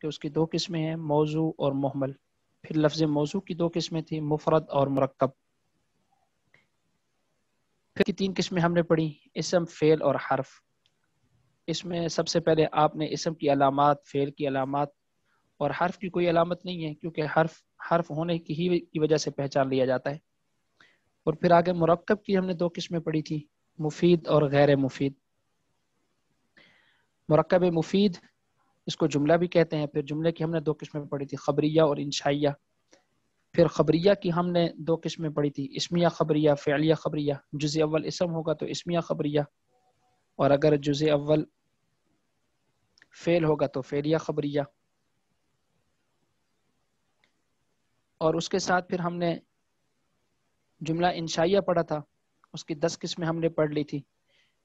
کہ اس کی دو قسمیں ہیں، موضوع اور محمل. پھر لفظ موضوع کی دو قسمیں تھیں، مفرد اور مرکب. پھر کی تین قسمیں ہم نے پڑھی، اسم، فعل اور حرف. اس میں سب سے پہلے آپ نے اسم کی علامات، فعل کی علامات اور حرف کی کوئی علامت نہیں ہے، کیونکہ حرف ہونے کی وجہ سے پہچان لیا جاتا ہے. اور پھر آگے مرکب کی ہم نے دو قسمیں پڑھی تھی، مفید اور غیر مفید. مرکب مفید اس کو جملہ بھی کہتے ہیں. پھر جملے کی ہم نے دو قسمیں پڑھی تھی، خبریہ اور انشائیہ. پھر خبریہ کی ہم نے دو قسمیں پڑھی تھی، اسمیہ خبریہ، فعلیہ خبریہ. جزء اول اسم ہوگا تو اسمیہ خبریہ، اور اگر جزء اول فعل ہوگا تو فعلیہ خبریہ. اور اس کے ساتھ پھر ہم نے جملہ انشائیہ پڑھا تھا، اس کی 10 قسمیں ہم نے پڑھ لی تھی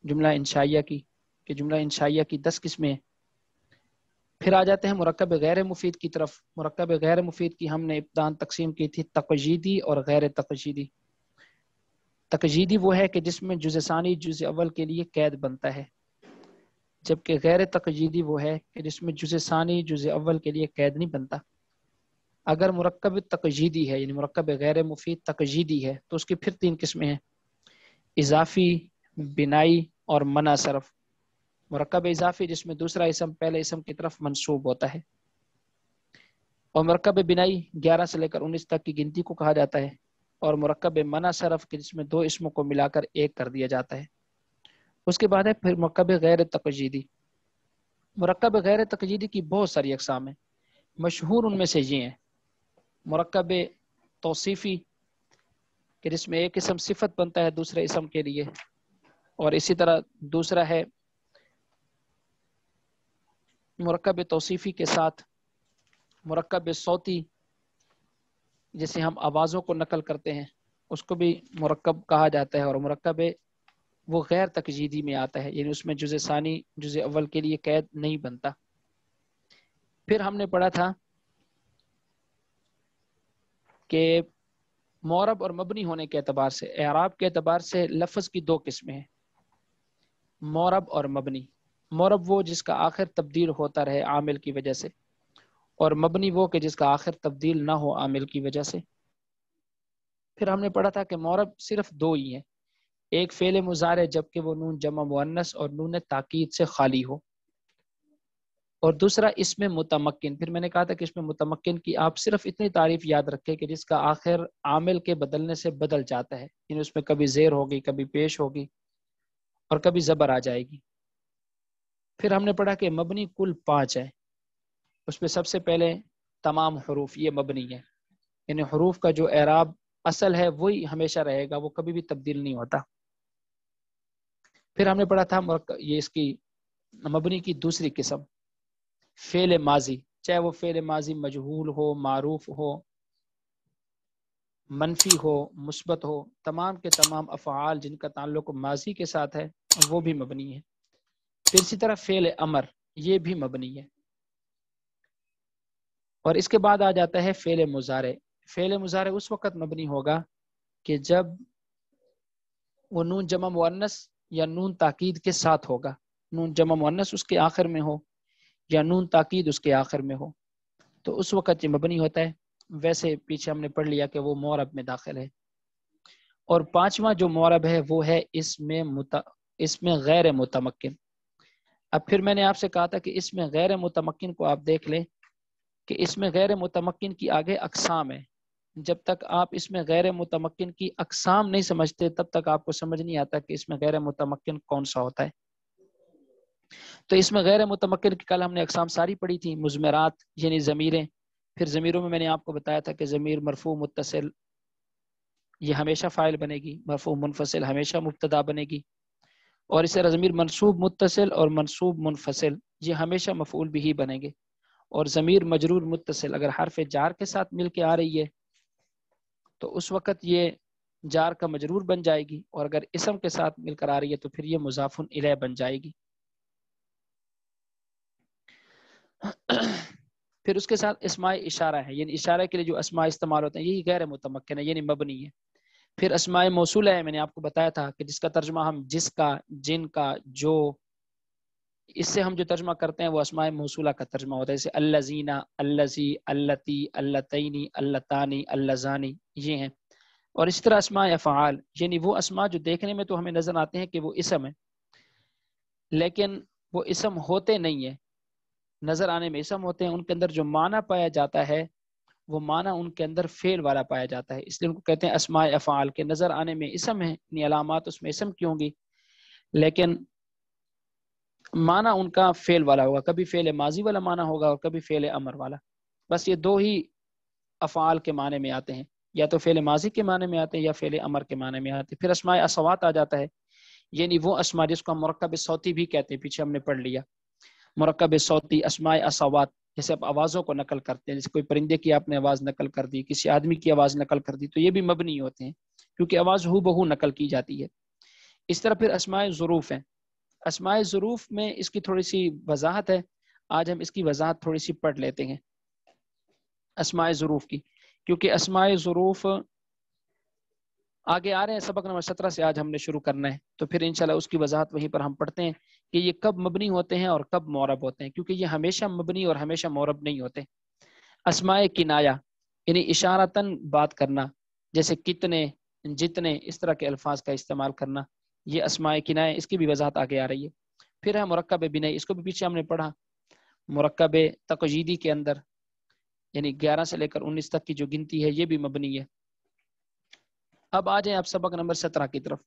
جملہ انشائیہ کی، کہ جملہ انشائیہ کی 10 قسمیں. پھر آ جاتے ہیں مرکب غیر مفید کی طرف. مرکب غیر مفید کی ہم نے ابتداً تقسیم کی تھی تقییدی اور غیر تقییدی. تقییدی وہ ہے کہ جس میں جزء ثانی جزء اول کے لیے قید بنتا ہے، جبکہ غیر تقییدی وہ ہے کہ جس میں جزء ثانی جزء اول کے لیے قید نہیں بنتا. اگر مرکب تقییدی ہے، یعنی مرکب غیر مفید تقییدی ہے، تو اس کی پھر 3 قسمیں ہیں، اضافی، بنائی اور منع صرف. مرکب اضافی جس میں دوسرا اسم پہلے اسم کی طرف منسوب ہوتا ہے، اور مرکب بنائی 11 سے لے کر 19 تک کی گنتی کو کہا جاتا ہے، اور مرکب منع صرف جس میں دو اسموں کو ملا کر ایک کر دیا جاتا ہے. اس کے بعد ہے پھر مرکب غیر تقییدی. مرکب غیر تقییدی کی بہت ساری اقسام ہیں، مشہور ان میں سے یہ ہیں: مرکب توصیفی کہ جس میں ایک اسم صفت بنتا ہے دوسرے اسم کے لیے، اور اسی طرح دوسرا ہے مرکب توصیفی کے ساتھ مرکب صوتی، جسے ہم آوازوں کو نقل کرتے ہیں، اس کو بھی مرکب کہا جاتا ہے. اور مرکب وہ غیر تقییدی میں آتا ہے، یعنی اس میں جزء ثانی جزء اول کے لیے قید نہیں بنتا. پھر ہم نے پڑھا تھا کہ معرب اور مبنی ہونے کے اعتبار سے، اعراب کے اعتبار سے لفظ کی 2 قسمیں ہیں، معرب اور مبنی. معرب وہ جس کا آخر تبدیل ہوتا رہے عامل کی وجہ سے، اور مبنی وہ کہ جس کا آخر تبدیل نہ ہو عامل کی وجہ سے. پھر ہم نے پڑھا تھا کہ معرب صرف 2 ہی ہیں، ایک فعل مضارع جبکہ وہ نون جمع مؤنث اور نون تاکید سے خالی ہو، اور دوسرا اسم متمکن. پھر میں نے کہا تھا کہ اسم متمکن کی آپ صرف اتنی تعریف یاد رکھیں کہ جس کا آخر عامل کے بدلنے سے بدل جاتا ہے، یعنی اس میں کبھی زیر ہوگی، کبھی پیش ہوگی، اور کبھی زبر آ جائے گی. پھر ہم نے پڑھا کہ مبنی کل 5 ہے، اس میں سب سے پہلے تمام حروف یہ مبنی ہے، یعنی حروف کا جو اعراب اصل ہے وہی ہمیشہ رہے گا، وہ کبھی بھی تبدیل نہیں ہوتا. پھر ہم نے پڑھا تھا یہ اس کی مبنی کی دوسری قسم فعل ماضی، چاہے وہ فعل ماضی مجہول ہو، معروف ہو، منفی ہو، مثبت ہو، تمام کے تمام افعال جن کا تعلق ماضی کے ساتھ ہے وہ بھی مبنی ہے. پھر اسی طرح فعل امر یہ بھی مبنی ہے. اور اس کے بعد آ جاتا ہے فعل مضارع. فعل مضارع اس وقت مبنی ہوگا کہ جب وہ نون جمع مؤنث یا نون تاکید کے ساتھ ہوگا، نون جمع مؤنث اس کے آخر میں ہو یا نون تاکید اس کے آخر میں ہو، تو اس وقت یہ مبنی ہوتا ہے. ویسے پیچھے ہم نے پڑھ لیا کہ وہ معرب میں داخل ہے. اور 5واں جو معرب ہے وہ ہے اس میں غیر متمکن. اب پھر میں نے آپ سے کہا تھا کہ اس میں غیر متمکن کو آپ دیکھ لیں کہ اس میں غیر متمکن کی آگے اقسام ہے. جب تک آپ اس میں غیر متمکن کی اقسام نہیں سمجھتے تب تک آپ کو سمجھ نہیں آتا کہ اس میں غیر متمکن کون سا ہوتا ہے. تو اس میں غیر متمکن کی کل ہم نے اقسام ساری پڑھی تھی. مضمرات یعنی ضمیریں. پھر ضمیروں میں نے آپ کو بتایا تھا کہ ضمیر مرفوع متصل یہ ہمیشہ فاعل بنے گی، مرفوع منفصل ہمیشہ مبتدا بنے گی، اور اس طرح ضمیر منصوب متصل اور منصوب منفصل یہ ہمیشہ مفعول بھی بنیں گے. اور ضمیر مجرور متصل اگر حرف جار کے ساتھ مل کے آ رہی ہے تو اس وقت یہ جار کا مجرور بن جائے گی، اور اگر اسم کے ساتھ مل کر آ رہی ہے تو پھر یہ مضاف الیہ بن جائے گی. پھر اس کے ساتھ اسماء اشارہ ہے، یعنی اشارہ کے لیے جو اسماء استعمال ہوتے ہیں یہی غیر متمکن ہے، یعنی مبنی ہے. پھر اسماء موصولہ ہے، میں نے آپ کو بتایا تھا کہ جس کا ترجمہ ہم جس کا، جن کا، جو، اس سے ہم جو ترجمہ کرتے ہیں وہ اسماء موصولہ کا ترجمہ ہوتا ہے، جیسے الذین، الذی، اللتی، اللتین، اللتانی، اللذانی، یہ ہیں۔ اور اس طرح اسماء افعال، یعنی وہ اسماء جو دیکھنے میں تو ہمیں نظر آتے ہیں کہ وہ اسم ہے، لیکن وہ اسم ہوتے نہیں ہیں، نظر آنے میں اسم ہوتے ہیں، ان کے اندر جو معنی پایا جاتا ہے وہ معنی ان کے اندر فعل والا پایا جاتا ہے، اس لیے ان کو کہتے ہیں اسماء افعال، کے نظر آنے میں اسم ہے، یعنی علامات اس میں اسم کی ہوں گی، لیکن معنی ان کا فعل والا ہوگا، کبھی فعل ماضی والا معنی ہوگا اور کبھی فعل امر والا۔ بس یہ دو ہی افعال کے معنی میں آتے ہیں، یا تو فعل ماضی کے معنی میں آتے ہیں یا فعل امر کے معنی میں آتے ہیں۔ پھر اسماء اصوات آ جاتا ہے، یعنی وہ اسماء جس کو ہم مرکب صوتی بھی کہتے ہیں، پیچھے ہم نے پڑھ لیا مرکب صوتی اسماء اصوات، جیسے آپ آوازوں کو نقل کرتے ہیں، جیسے کوئی پرندے کی آپ نے آواز نقل کر دی، کسی آدمی کی آواز نقل کر دی، تو یہ بھی مبنی ہوتے ہیں کیونکہ آواز ہو بہو نقل کی جاتی ہے۔ اس طرح پھر اسماء ظروف ہیں، اسماء ظروف میں اس کی تھوڑی سی وضاحت ہے، آج ہم اس کی وضاحت تھوڑی سی پڑھ لیتے ہیں اسماء ظروف کی، کیونکہ اسماء ظروف آگے آ رہے ہیں، سبق نمبر 17 سے آج ہم نے شروع کرنا ہے، تو پھر انشاءاللہ اس کی وضاحت وہیں پر ہم پڑھتے ہیں کہ یہ کب مبنی ہوتے ہیں اور کب معرب ہوتے ہیں، کیونکہ یہ ہمیشہ مبنی اور ہمیشہ معرب نہیں ہوتے۔ اسماء کنایا یعنی اشارتاً بات کرنا، جیسے کتنے، جتنے، اس طرح کے الفاظ کا استعمال کرنا، یہ اسماء کنایا، اس کی بھی وضاحت آگے آ رہی ہے۔ پھر ہے مرکب بنائی، اس کو بھی پیچھے ہم نے پڑھا، مرکب تقییدی کے اندر یعنی 11 سے لے کر 19 تک کی جو گنتی ہے یہ بھی مبنی ہے۔ اب آ جائیں آپ سبق نمبر 17 کی طرف،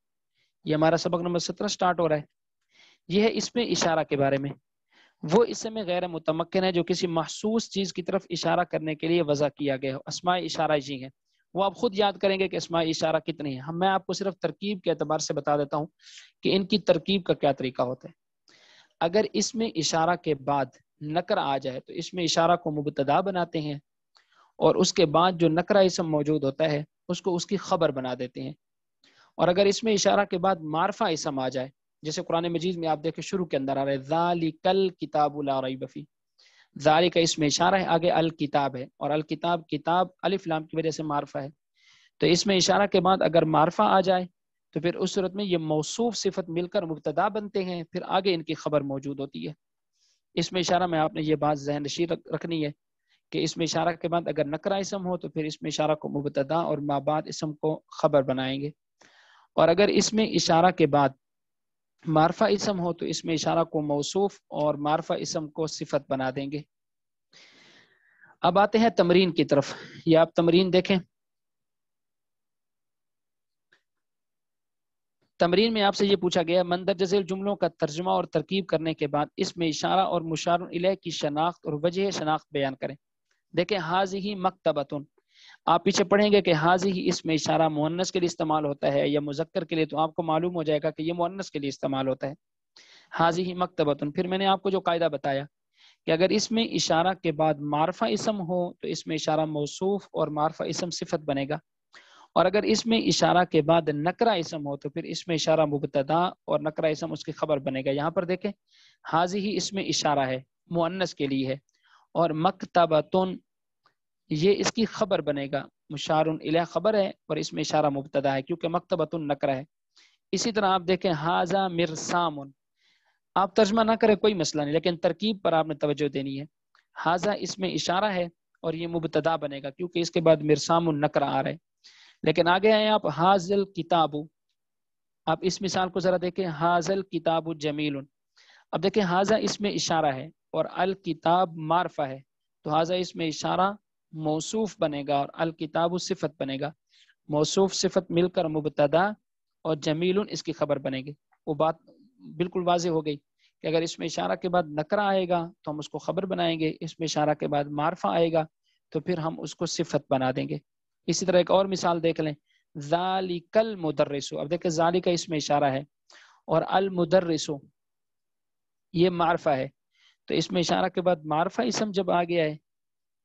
یہ ہمارا سبق نمبر 17 سٹارٹ ہو رہا ہے، یہ ہے اس میں اشارہ کے بارے میں۔ وہ اسم غیر متمکن ہے جو کسی محسوس چیز کی طرف اشارہ کرنے کے لیے وضع کیا گیا ہو، اسماء اشارہ جی ہیں، وہ آپ خود یاد کریں گے کہ اسماء اشارہ کتنی ہیں، میں آپ کو صرف ترکیب کے اعتبار سے بتا دیتا ہوں کہ ان کی ترکیب کا کیا طریقہ ہوتا ہے۔ اگر اس میں اشارہ کے بعد نکرہ آ جائے تو اس میں اشارہ کو مبتدا بناتے ہیں، اور اس کے بعد جو نکرہ اسم موجود ہوتا ہے اس کو اس کی خبر بنا دیتے ہیں۔ اور اگر اس میں اشارہ کے بعد معرفہ اسم آ جائے، جیسے قرآن مجید میں آپ دیکھیں شروع کے اندر آ رہا ہے ذالک الکتاب لا ریب فیہ، ذالک اس میں اشارہ ہے، آگے الکتاب ہے، اور الکتاب کتاب الف لام کی وجہ سے معرفہ ہے، تو اس میں اشارہ کے بعد اگر معرفہ آ جائے تو پھر اس صورت میں یہ موصوف صفت مل کر مبتدا بنتے ہیں، پھر آگے ان کی خبر موجود ہوتی ہے۔ اس میں اشارہ میں آپ نے یہ بات ذہن نشین رکھنی ہے کہ اس میں اشارہ کے بعد اگر نکرہ اسم ہو تو پھر اس میں اشارہ کو مبتدا اور ما بعد اسم کو خبر بنائیں گے، اور اگر اس میں اشارہ کے بعد معرفہ اسم ہو تو اس میں اشارہ کو موصوف اور معرفہ اسم کو صفت بنا دیں گے۔ اب آتے ہیں تمرین کی طرف، یہ آپ تمرین دیکھیں۔ تمرین میں آپ سے یہ پوچھا گیا مندرجہ ذیل جملوں کا ترجمہ اور ترکیب کرنے کے بعد اس میں اشارہ اور مشار الیہ کی شناخت اور وجہ شناخت بیان کریں۔ دیکھیں حاذہ مکتبۃ، آپ پیچھے پڑھیں گے کہ حاذہ اس میں اشارہ مؤنث کے لیے استعمال ہوتا ہے یا مذکر کے لیے، تو آپ کو معلوم ہو جائے گا کہ یہ مؤنث کے لیے استعمال ہوتا ہے، حاذہ مکتبۃ۔ پھر میں نے آپ کو جو قاعدہ بتایا کہ اگر اس میں اشارہ کے بعد معرفہ اسم ہو تو اس میں اشارہ موصوف اور معرفہ اسم صفت بنے گا، اور اگر اس میں اشارہ کے بعد نکرہ اسم ہو تو پھر اس میں اشارہ مبتدا اور نکرہ اسم اس کی خبر بنے گا۔ یہاں پر دیکھیں حاذہ اس میں اشارہ ہے، مؤنث کے لیے ہے، اور مکتبۃن یہ اس کی خبر بنے گا، مشار الیہ خبر ہے اور اس میں اشارہ مبتدا ہے کیونکہ مکتبۃن نکرہ ہے۔ اسی طرح آپ دیکھیں ھذا مرسام، آپ ترجمہ نہ کریں کوئی مسئلہ نہیں، لیکن ترکیب پر آپ نے توجہ دینی ہے۔ ھذا اس میں اشارہ ہے اور یہ مبتدا بنے گا کیونکہ اس کے بعد مرسام النکرہ آ رہا ہے۔ لیکن آگے آئے آپ ھذل کتاب، آپ اس مثال کو ذرا دیکھیں، ھذل کتاب جمیل، اب دیکھیں ھذا اس میں اشارہ ہے اور الکتاب معرفہ ہے، تو ھذا اس میں اشارہ موصوف بنے گا اور الکتاب صفت بنے گا، موصوف صفت مل کر مبتدا اور جمیل اس کی خبر بنے گی۔ وہ بات بالکل واضح ہو گئی کہ اگر اس میں اشارہ کے بعد نکرہ آئے گا تو ہم اس کو خبر بنائیں گے، اس میں اشارہ کے بعد معرفہ آئے گا تو پھر ہم اس کو صفت بنا دیں گے۔ اسی طرح ایک اور مثال دیکھ لیں، ذالک المدرس، اب دیکھیں ذالک اس میں اشارہ ہے اور المدرس یہ معرفہ ہے، تو اس میں اشارہ کے بعد معرفہ اسم جب آ گیا ہے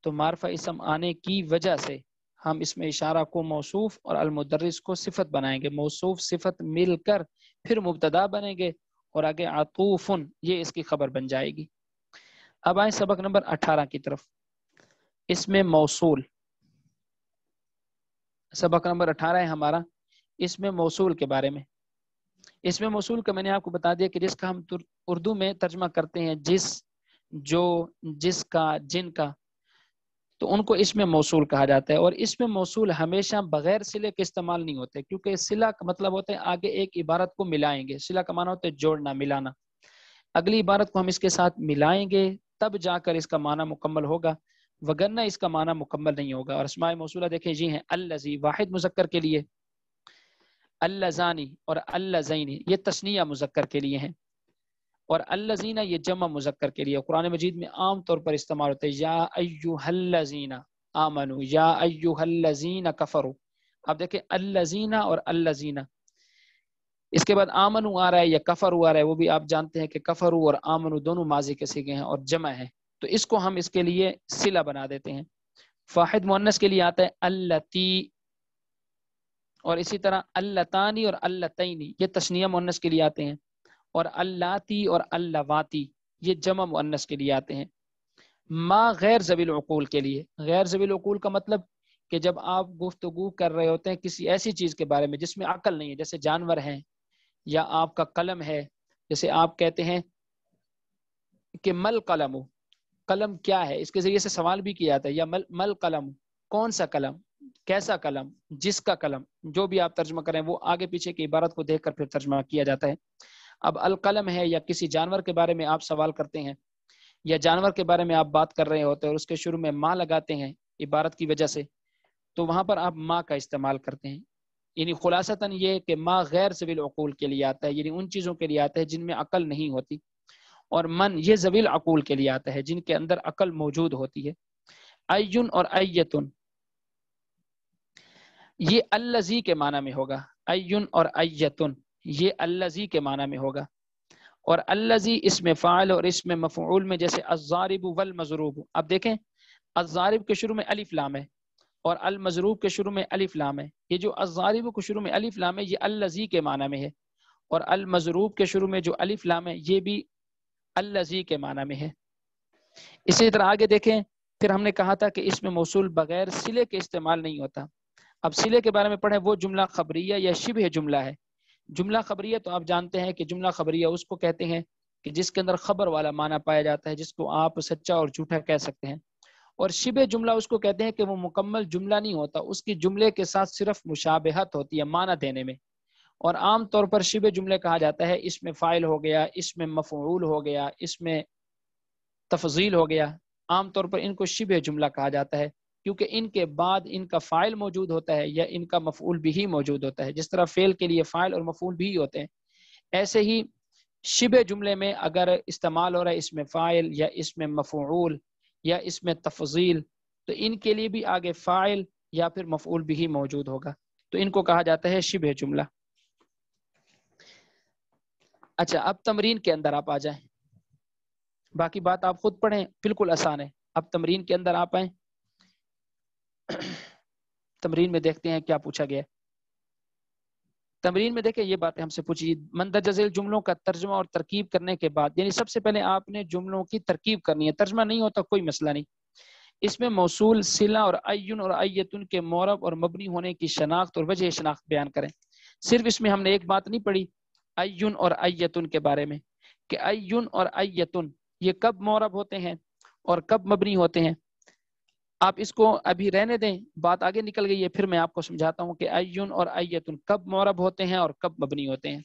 تو معرفہ اسم آنے کی وجہ سے ہم اس میں اشارہ کو موصوف اور المدرس کو صفت بنائیں گے، موصوف صفت مل کر پھر مبتدا بنیں گے اور آگے عطوفن یہ اس کی خبر بن جائے گی۔ اب آئیں سبق نمبر 18 کی طرف، اس میں موصول، سبق نمبر 18 ہے ہمارا اس میں موصول کے بارے میں۔ اس میں موصول کا میں نے آپ کو بتا دیا کہ جس کا ہم اردو میں ترجمہ کرتے ہیں جس، جو، جس کا، جن کا، تو ان کو اس میں موصول کہا جاتا ہے. اور اس میں موصول ہمیشہ بغیر صلے کے استعمال نہیں ہوتے، کیونکہ صلہ کا مطلب ہوتا ہے آگے ایک عبارت کو ملائیں گے. صلہ کا معنی ہوتا ہے جوڑنا، ملانا. اگلی عبارت کو ہم اس کے ساتھ ملائیں گے تب جا کر اس کا معنی مکمل ہوگا، وگرنہ اس کا معنی مکمل نہیں ہوگا. اور اسماء موصولہ دیکھیں جی ہیں الذی واحد مذکر کے لیے، اللذانی اور اللذین یہ تثنیہ مذکر کے لیے ہیں، اور الذین یہ جمع مذکر کے لیے. قرآن مجید میں عام طور پر استعمال ہوتے ہیں یا ایھا الذین آمنوا، یا ایھا الذین کفروا. اب دیکھیں الذین اور الذین، اس کے بعد آمنوا آ رہا ہے یا کفروا آ رہا ہے، وہ بھی آپ جانتے ہیں کہ کفروا اور آمنوا دونوں ماضی کے صیغے ہیں اور جمع ہے، تو اس کو ہم اس کے لیے صلہ بنا دیتے ہیں. واحد مؤنث کے لیے آتا ہے اللتی، اور اسی طرح اللتانی اور اللتینی یہ تثنیہ مؤنث کے لیے آتے ہیں، اور اللاتی اور اللواتی یہ جمع مؤنث کے لیے آتے ہیں. ما غیر ذوی العقول کے لیے، غیر ذوی العقول کا مطلب کہ جب آپ گفتگو کر رہے ہوتے ہیں کسی ایسی چیز کے بارے میں جس میں عقل نہیں ہے، جیسے جانور ہیں یا آپ کا قلم ہے. جیسے آپ کہتے ہیں کہ مل قلم، قلم کیا ہے، اس کے ذریعے سے سوال بھی کیا جاتا ہے، یا مل قلم کون سا قلم، کیسا قلم، جس کا قلم، جو بھی آپ ترجمہ کریں وہ آگے پیچھے کی عبارت کو دیکھ کر پھر ترجمہ کیا جاتا ہے. اب القلم ہے یا کسی جانور کے بارے میں آپ سوال کرتے ہیں یا جانور کے بارے میں آپ بات کر رہے ہوتے ہیں اور اس کے شروع میں ما لگاتے ہیں عبارت کی وجہ سے، تو وہاں پر آپ ما کا استعمال کرتے ہیں. یعنی خلاصتاً یہ کہ ما غیر ذوی العقول کے لیے آتا ہے، یعنی ان چیزوں کے لیے آتا ہے جن میں عقل نہیں ہوتی، اور من یہ ذوی العقول کے لیے آتا ہے جن کے اندر عقل موجود ہوتی ہے. ایون اور ایتن یہ الذی کے معنی میں ہوگا، ایون اور ایتن یہ الذی کے معنی میں ہوگا. اور الذی اس میں فاعل اور اس میں مفعول میں، جیسے الضارب والمضروب. اب دیکھیں الضارب کے شروع میں الف لام ہے اور المضروب کے شروع میں الف لام ہے. یہ جو الضارب کے شروع میں الف لام ہے یہ الذی کے معنی میں ہے، اور المضروب کے شروع میں جو الف لام ہے یہ بھی الذی کے معنی میں ہے. اسی طرح آگے دیکھیں، پھر ہم نے کہا تھا کہ اس میں موصول بغیر صلے کے استعمال نہیں ہوتا. اب صلے کے بارے میں پڑھیں، وہ جملہ خبریہ یا شبہ جملہ ہے. جملہ خبریہ تو آپ جانتے ہیں کہ جملہ خبریہ اس کو کہتے ہیں کہ جس کے اندر خبر والا معنی پایا جاتا ہے، جس کو آپ سچا اور جھوٹا کہہ سکتے ہیں. اور شبہ جملہ اس کو کہتے ہیں کہ وہ مکمل جملہ نہیں ہوتا، اس کی جملے کے ساتھ صرف مشابہت ہوتی ہے معنی دینے میں. اور عام طور پر شبہ جملے کہا جاتا ہے اس میں فاعل ہو گیا، اس میں مفعول ہو گیا، اس میں تفضیل ہو گیا. عام طور پر ان کو شبہ جملہ کہا جاتا ہے کیونکہ ان کے بعد ان کا فاعل موجود ہوتا ہے یا ان کا مفعول بھی موجود ہوتا ہے. جس طرح فعل کے لیے فاعل اور مفعول بھی ہوتے ہیں، ایسے ہی شبہ جملے میں اگر استعمال ہو رہا ہے اس میں فاعل یا اس میں مفعول یا اس میں تفضیل، تو ان کے لیے بھی آگے فاعل یا پھر مفعول بھی موجود ہوگا، تو ان کو کہا جاتا ہے شبہ جملہ. اچھا، اب تمرین کے اندر آپ آ جائیں، باقی بات آپ خود پڑھیں، بالکل آسان ہے. اب تمرین کے اندر آپ آئیں، تمرین میں دیکھتے ہیں کیا پوچھا گیا. تمرین میں دیکھیں یہ باتیں ہم سے پوچھی، مندرجہ ذیل جملوں کا ترجمہ اور ترکیب کرنے کے بعد، یعنی سب سے پہلے آپ نے جملوں کی ترکیب کرنی ہے، ترجمہ نہیں ہوتا کوئی مسئلہ نہیں. اس میں موصول، صلہ اور ایون اور ایتن کے معرب اور مبنی ہونے کی شناخت اور وجہ شناخت بیان کریں. صرف اس میں ہم نے ایک بات نہیں پڑھی ایون اور ایتن کے بارے میں کہ ایون اور ایتن یہ کب معرب ہوتے ہیں اور کب مبنی ہوتے ہیں. آپ اس کو ابھی رہنے دیں، بات آگے نکل گئی ہے، پھر میں آپ کو سمجھاتا ہوں کہ ایون اور ایتن کب معرب ہوتے ہیں اور کب مبنی ہوتے ہیں.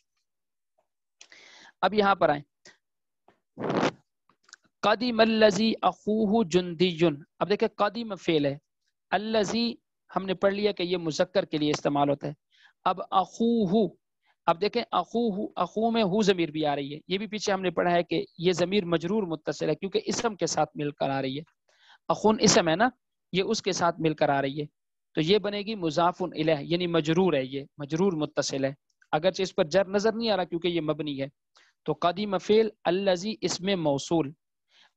اب یہاں پر آئیں، قدیم الذی اخوہ جندی. اب دیکھیں قدیم فعل ہے، الذی ہم نے پڑھ لیا کہ یہ مذکر کے لیے استعمال ہوتا ہے. اب اخوہ، اب دیکھیں اخوہ، اخو میں ہو ضمیر بھی آ رہی ہے، یہ بھی پیچھے ہم نے پڑھا ہے کہ یہ ضمیر مجرور متصل ہے کیونکہ اسم کے ساتھ مل کر آ رہی ہے. اخون اسم ہے نا، یہ اس کے ساتھ مل کر آ رہی ہے، تو یہ بنے گی مضاف الیہ، یعنی مجرور ہے، یہ مجرور متصل ہے، اگرچہ اس پر جر نظر نہیں آ رہا کیونکہ یہ مبنی ہے. تو قدیم فعل الذی اسم موصول،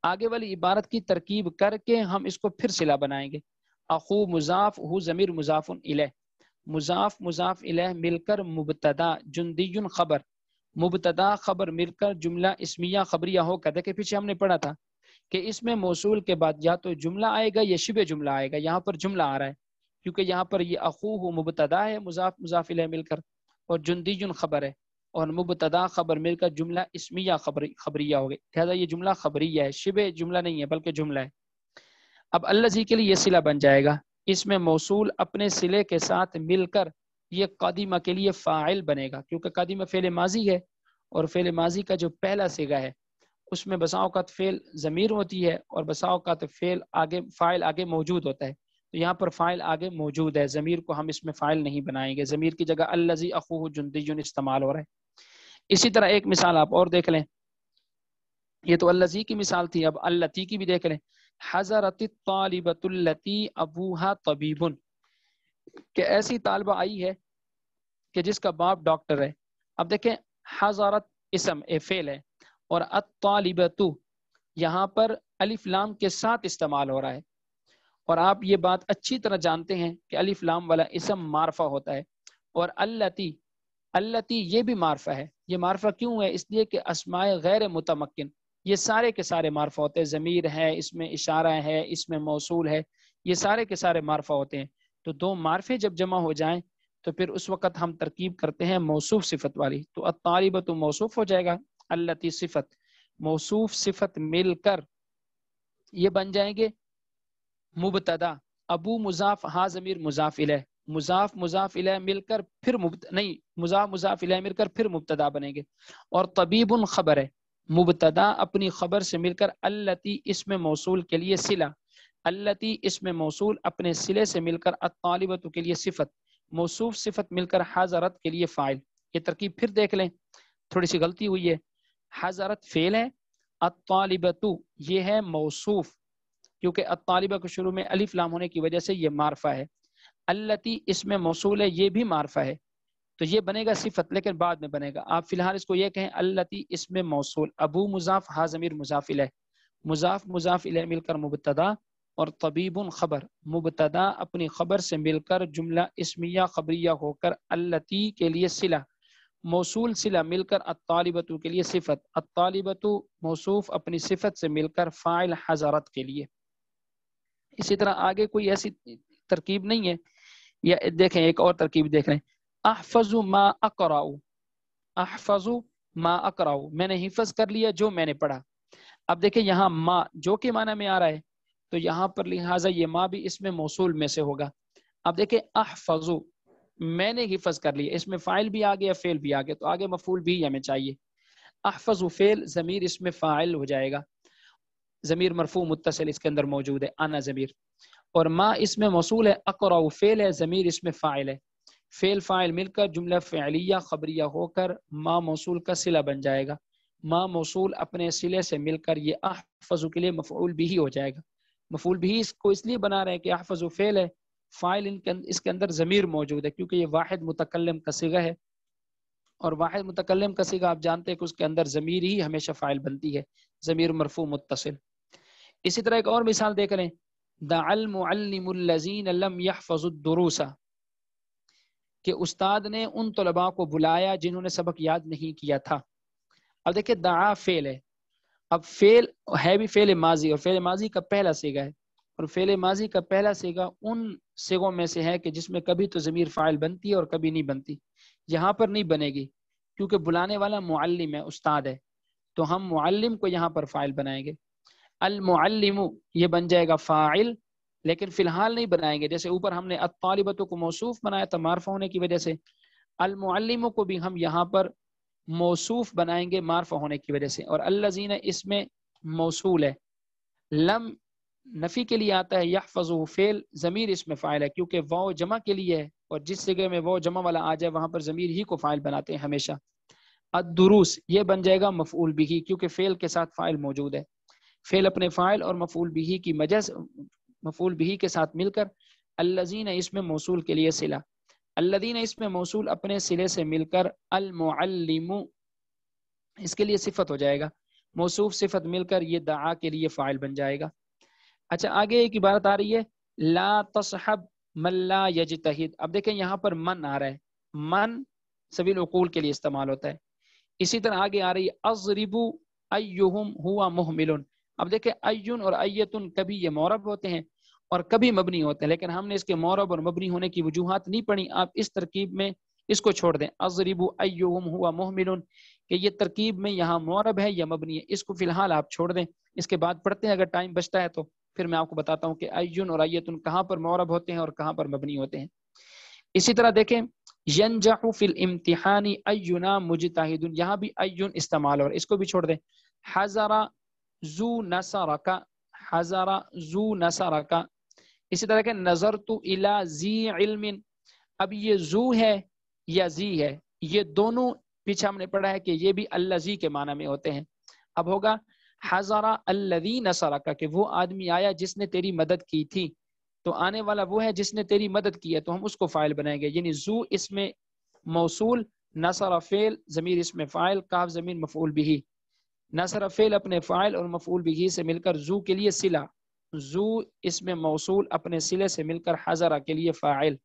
آگے والی عبارت کی ترکیب کر کے ہم اس کو پھر صلہ بنائیں گے. اخو مضاف، ہو ضمیر مضاف الیہ، مضاف مضاف الیہ مل کر مبتدا، جندی خبر، مبتدا خبر مل کر جملہ اسمیہ خبریہ ہو کر. دیکھیں پیچھے ہم نے پڑھا تھا کہ اس میں موصول کے بعد یا تو جملہ آئے گا یا شبہ جملہ آئے گا. یہاں پر جملہ آ رہا ہے کیونکہ یہاں پر یہ اخوہ مبتدا ہے، مضاف مضاف الیہ مل کر، اور جندی خبر ہے، اور مبتدا خبر مل کر جملہ اسمیہ خبریہ ہو گئی، لہذا یہ جملہ خبریہ ہے، شبہ جملہ نہیں ہے بلکہ جملہ ہے۔ اب الذی کے لیے یہ صلہ بن جائے گا، اس میں موصول اپنے صلے کے ساتھ مل کر یہ قادمہ کے لیے فاعل بنے گا، کیونکہ قادمہ فعل ماضی ہے، اور فعل ماضی کا جو پہلا صیغہ ہے اس میں بسا اوقات فعل ضمیر ہوتی ہے اور بسا اوقات فاعل آگے موجود ہوتا ہے، تو یہاں پر فاعل آگے موجود ہے، ضمیر کو ہم اس میں فاعل نہیں بنائیں گے، ضمیر کی جگہ الذی اخوہ جندی استعمال ہو رہا ہے۔ اسی طرح ایک مثال آپ اور دیکھ لیں، یہ تو الذی کی مثال تھی، اب اللتی کی بھی دیکھ لیں۔ حضرت الطالبۃ اللتی ابوہا طبیب، کہ ایسی طالبہ آئی ہے کہ جس کا باپ ڈاکٹر ہے۔ اب دیکھیں حضرت اسم فعل ہے اور الطالبۃ یہاں پر الف لام کے ساتھ استعمال ہو رہا ہے، اور آپ یہ بات اچھی طرح جانتے ہیں کہ الف لام والا اسم معرفہ ہوتا ہے، اور اللتی یہ بھی معرفہ ہے۔ یہ معرفہ کیوں ہے؟ اس لیے کہ اسماء غیر متمکن یہ سارے کے سارے معرفہ ہوتے ہیں، ضمیر ہے، اس میں اشارہ ہے، اس میں موصول ہے، یہ سارے کے سارے معرفہ ہوتے ہیں۔ تو دو معرفے جب جمع ہو جائیں تو پھر اس وقت ہم ترکیب کرتے ہیں موصوف صفت والی، تو الطالبۃ موصوف ہو جائے گا، اللتی صفت، موصوف صفت مل کر یہ بن جائیں گے مبتدا، ابو مضاف ہا ضمیر مضاف الیہ، مضاف مضاف الیہ مل کر پھر مضاف مضاف الیہ مل کر پھر مبتدا بنیں گے، اور طبیب خبر ہے، مبتدا اپنی خبر سے مل کر التی اسم موصول کے لیے صلہ، التی اسم موصول اپنے صلے سے مل کر الطالبۃ کے لیے صفت، موصوف صفت مل کر حضرت کے لیے فاعل۔ یہ ترکیب پھر دیکھ لیں، تھوڑی سی غلطی ہوئی ہے، حضرت فعل ہے، الطالبۃ یہ ہے موصوف، کیونکہ الطالبہ کو شروع میں الف لام ہونے کی وجہ سے یہ معرفہ ہے، التی اسم موصول ہے یہ بھی معرفہ ہے، تو یہ بنے گا صفت لیکن بعد میں بنے گا۔ آپ فی الحال اس کو یہ کہیں التی اسم موصول، ابو مضاف ہا ضمیر مضاف الیہ، مضاف مضاف الیہ مل کر مبتدا، اور طبیب خبر، مبتدا اپنی خبر سے مل کر جملہ اسمیہ خبریہ ہو کر التی کے لیے صلہ، موصول صلہ مل کر الطالبۃ کے لیے صفت، الطالبۃ موصوف اپنی صفت سے مل کر فاعل حضرت کے لیے۔ اسی طرح آگے کوئی ایسی ترکیب نہیں ہے، یا دیکھیں ایک اور ترکیب دیکھ لیں، احفظ ما اقرأ، احفظ ما اقرأ میں نے حفظ کر لیا جو میں نے پڑھا۔ اب دیکھیں یہاں ما جو کے معنی میں آ رہا ہے، تو یہاں پر لہٰذا یہ ما بھی اس میں موصول میں سے ہوگا۔ اب دیکھیں احفظ میں نے حفظ کر لیا، اس میں فاعل بھی آ گیا فعل بھی آ گیا، تو آگے مفعول بھی ہمیں چاہیے۔ احفظ فعل، ضمیر اس میں فاعل ہو جائے گا، ضمیر مرفوع متصل اس کے اندر موجود ہے، انا ضمیر، اور ما اس میں موصول ہے، اقرأ فعل ہے، ضمیر اس میں فاعل ہے، فعل فاعل مل کر جملہ فعلیہ خبریہ ہو کر ما موصول کا صلہ بن جائے گا، ما موصول اپنے صلے سے مل کر یہ احفظ کے لیے مفعول بھی ہو جائے گا۔ مفعول بھی اس کو اس لیے بنا رہے ہیں کہ احفظ فعل ہے، فاعل اس کے اندر ضمیر موجود ہے، کیونکہ یہ واحد متکلم کا صیغہ ہے، اور واحد متکلم کا صیغہ آپ جانتے ہیں کہ اس کے اندر ضمیر ہی ہمیشہ فاعل بنتی ہے، ضمیر مرفوع متصل۔ اسی طرح ایک اور مثال دیکھ لیں، دعا المعلم الذین لم يحفظوا الدروس، کہ استاد نے ان طلباء کو بلایا جنہوں نے سبق یاد نہیں کیا تھا۔ اب دیکھیں دعا فعل ہے، اب فعل ہے بھی فعل ماضی، اور فعل ماضی کا پہلا صیغہ ہے، اور فعل ماضی کا پہلا صیغہ ان صیغوں میں سے ہے کہ جس میں کبھی تو ضمیر فاعل بنتی ہے اور کبھی نہیں بنتی، یہاں پر نہیں بنے گی کیونکہ بلانے والا معلم ہے، استاد ہے، تو ہم معلم کو یہاں پر فاعل بنائیں گے، المعلم یہ بن جائے گا فاعل، لیکن فی الحال نہیں بنائیں گے، جیسے اوپر ہم نے الطالبۃ کو موصوف بنایا تھا معرفہ ہونے کی وجہ سے، المعلم کو بھی ہم یہاں پر موصوف بنائیں گے معرفہ ہونے کی وجہ سے، اور الذین اس میں موصول ہے، لم نفی کے لیے آتا ہے، یحفظ فعل، ضمیر اس میں فاعل ہے کیونکہ واو جمع کے لیے ہے، اور جس جگہ میں واو جمع والا آ جائے وہاں پر ضمیر ہی کو فاعل بناتے ہیں ہمیشہ۔ الدروس یہ بن جائے گا مفعول بھی، کیونکہ فعل کے ساتھ فاعل موجود ہے، فعل اپنے فاعل اور مفعول بھی کی وجہ سے مفعول بھی کے ساتھ مل کر الذین اس میں موصول کے لیے صلہ، الذین اس میں موصول اپنے صلے سے مل کر المعلم اس کے لیے صفت ہو جائے گا، موصوف صفت مل کر یہ دعا کے لیے فاعل بن جائے گا۔ اچھا آگے ایک عبارت آ رہی ہے، لا تصحب من لا یجتہد، اب دیکھیں یہاں پر من آ رہا ہے، من سبیل العقول کے لیے استعمال ہوتا ہے۔ اسی طرح آگے آ رہی ہے اضرب ایہم ہوا محمل، اب دیکھیں ایون اور ایتن کبھی یہ معرب ہوتے ہیں اور کبھی مبنی ہوتے ہیں، لیکن ہم نے اس کے معرب اور مبنی ہونے کی وجوہات نہیں پڑھی، آپ اس ترکیب میں اس کو چھوڑ دیں. اضربوا ایہم ہوا محمل کہ یہ ترکیب میں یہاں معرب ہے یا مبنی ہے, اس کو فی الحال آپ چھوڑ دیں. اس کے بعد پڑھتے ہیں اگر ٹائم بچتا ہے تو, پھر میں آپ کو بتاتا ہوں کہ ایون اور ایتن کہاں پر معرب ہوتے ہیں اور کہاں پر مبنی ہوتے ہیں. اسی طرح دیکھیں ینجح فی الامتحان اینا مجتہد, یہاں بھی ایون استعمال اور اس کو بھی چھوڑ دیں. حضر ذو نصرک, حضر ذو نصرک. اسی طرح کہ نظرت الی ذی علم, اب یہ ذو ہے یا ذی ہے, یہ دونوں پیچھے ہم نے پڑھا ہے کہ یہ بھی الذی کے معنی میں ہوتے ہیں. اب ہوگا حضر الذی نصرک کہ وہ آدمی آیا جس نے تیری مدد کی تھی, تو آنے والا وہ ہے جس نے تیری مدد کی ہے, تو ہم اس کو فاعل بنائیں گے. یعنی ذو اس میں موصول, نصر فعل, ضمیر اس میں فاعل, کاف ضمیر مفعول بھی. نصر فعل اپنے فاعل اور مفعول بھی سے مل کر ذو کے لیے صلہ, ذو اس میں موصول اپنے صلے سے مل کر حضر کے لیے فاعل.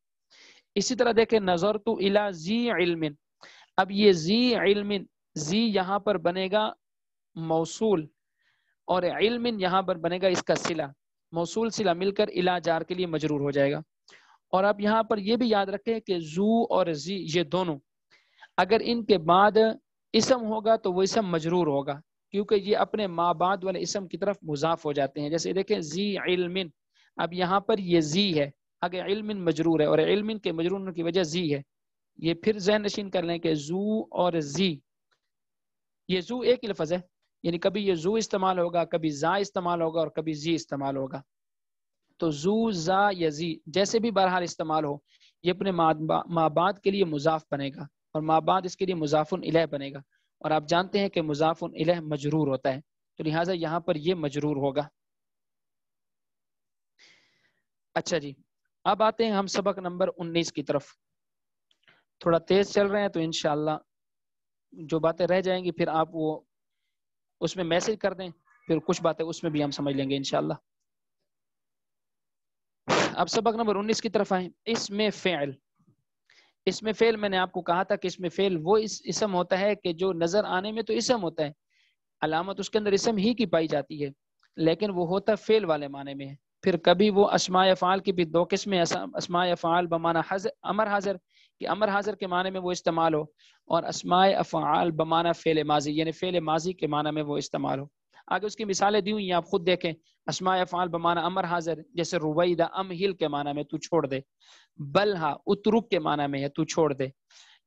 اسی طرح دیکھیں نظرت الی ذی علم, اب یہ ذی علم, ذی یہاں پر بنے گا موصول اور علم یہاں پر بنے گا اس کا صلہ, موصول صلہ مل کر الی جار کے لیے مجرور ہو جائے گا. اور اب یہاں پر یہ بھی یاد رکھیں کہ ذو اور ذی یہ دونوں اگر ان کے بعد اسم ہوگا تو وہ اسم مجرور ہوگا, کیونکہ یہ اپنے ما بعد والے اسم کی طرف مضاف ہو جاتے ہیں. جیسے دیکھیں ذی علم, اب یہاں پر یہ ذی ہے, اگر علم مجرور ہے اور علم کے مجرور ہونے کی وجہ ذی ہے. یہ پھر ذہن نشین کر لیں کہ ذو اور ذی, یہ ذو ایک ہی لفظ ہے, یعنی کبھی یہ ذو استعمال ہوگا, کبھی ذا استعمال ہوگا اور کبھی ذی استعمال ہوگا. تو ذو ذا یا ذی جیسے بھی بہرحال استعمال ہو, یہ اپنے ما بعد کے لیے مضاف بنے گا اور ما بعد اس کے لیے مضاف الیہ بنے گا, اور آپ جانتے ہیں کہ مضاف الیہ مجرور ہوتا ہے, تو لہٰذا یہاں پر یہ مجرور ہوگا. اچھا جی, اب آتے ہیں ہم سبق نمبر 19 کی طرف. تھوڑا تیز چل رہے ہیں تو انشاءاللہ جو باتیں رہ جائیں گی پھر آپ وہ اس میں میسج کر دیں, پھر کچھ باتیں اس میں بھی ہم سمجھ لیں گے انشاءاللہ. اب سبق نمبر 19 کی طرف آئیں. اس میں فعل, اس میں فعل میں نے آپ کو کہا تھا کہ اس میں فعل وہ اسم ہوتا ہے کہ جو نظر آنے میں تو اسم ہوتا ہے, علامت اس کے اندر اسم ہی کی پائی جاتی ہے, لیکن وہ ہوتا فعل والے معنی میں ہے. پھر کبھی وہ اسماء افعال کی بھی دو قسمیں, اسماء افعال بمعنی امر حاضر کہ امر حاضر کے معنی میں وہ استعمال ہو, اور اسماء افعال بمعنی فعل ماضی یعنی فعل ماضی کے معنی میں وہ استعمال ہو. آگے اس کی مثالیں دی ہوئی ہیں, آپ خود دیکھیں. اسماء افعال بمعنی امر حاضر جیسے رویدہ امہل کے معنی میں تو چھوڑ دے, بلہا اترک کے معنی میں ہے تو چھوڑ دے.